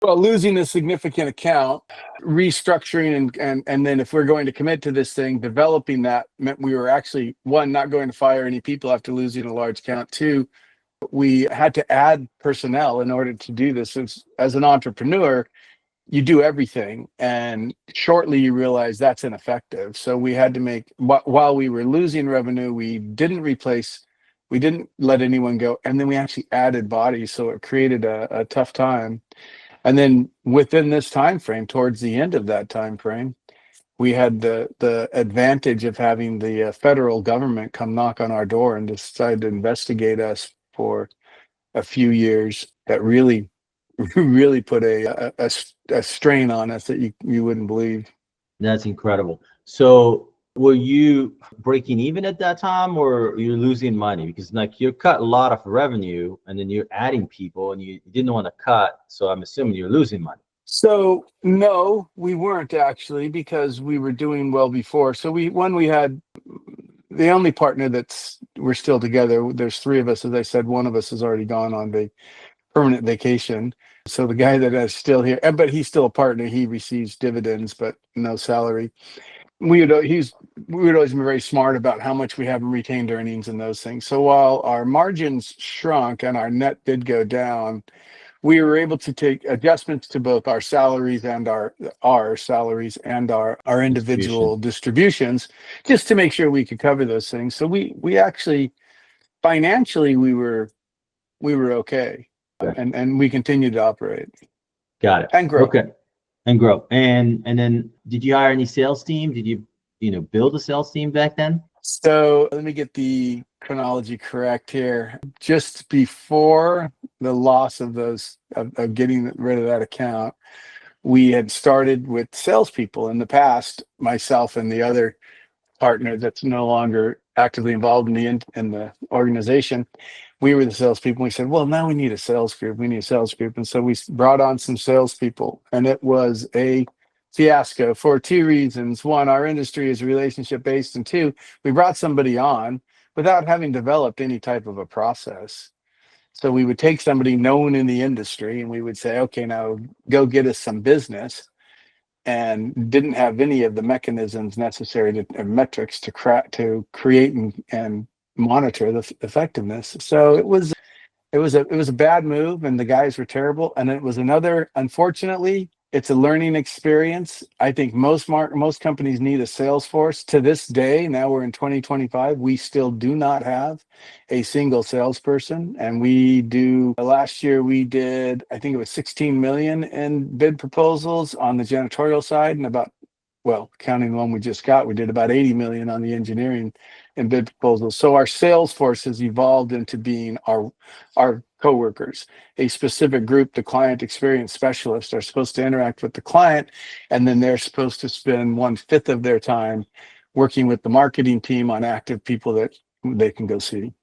Well, losing a significant account, restructuring, and then if we're going to commit to this thing, developing that meant we were actually, one, not going to fire any people after losing a large account. Two, we had to add personnel in order to do this. As an entrepreneur, you do everything, and shortly you realize that's ineffective. So we had to make, while we were losing revenue, we didn't let anyone go, and then we actually added bodies, so it created a tough time. And then within this time frame, towards the end of that time frame, we had the advantage of having the federal government come knock on our door and decide to investigate us for a few years. That really really put a strain on us that you wouldn't believe. That's incredible. So were you breaking even at that time, or you're losing money? Because like you cut a lot of revenue and then you're adding people and you didn't want to cut. So I'm assuming you're losing money. So no, we weren't actually, because we were doing well before. So we had the only partner we're still together. There's three of us. As I said, one of us has already gone on the permanent vacation. So the guy that is still here, but he's still a partner. He receives dividends, but no salary. We would always been very smart about how much we have in retained earnings and those things. So while our margins shrunk and our net did go down, we were able to take adjustments to both our salaries and our salaries and our individual distributions, just to make sure we could cover those things. So we actually financially we were okay. And we continued to operate. Got it. And grow. Okay. And grow. And then did you hire any sales team? Did you build a sales team back then? So let me get the chronology correct here. Just before the loss of of getting rid of that account, we had started with salespeople in the past. Myself and the other partner that's no longer actively involved in the organization, we were the salespeople. We said, well, now we need a sales group. We need a sales group. And so we brought on some salespeople, and it was a fiasco for two reasons. One, our industry is relationship based. And two, we brought somebody on without having developed any type of a process. So we would take somebody known in the industry and we would say, okay, now go get us some business, and didn't have any of the mechanisms necessary metrics to create and monitor the effectiveness. So it was a bad move, and the guys were terrible. And it was unfortunately, it's a learning experience. I think most companies need a sales force. To this day, now we're in 2025, we still do not have a single salesperson. And last year we did, I think it was 16 million in bid proposals on the janitorial side, and counting the one we just got, we did about 80 million on the engineering and bid proposals. So our sales force has evolved into being our coworkers, a specific group. The client experience specialists are supposed to interact with the client, and then they're supposed to spend 1/5 of their time working with the marketing team on active people that they can go see.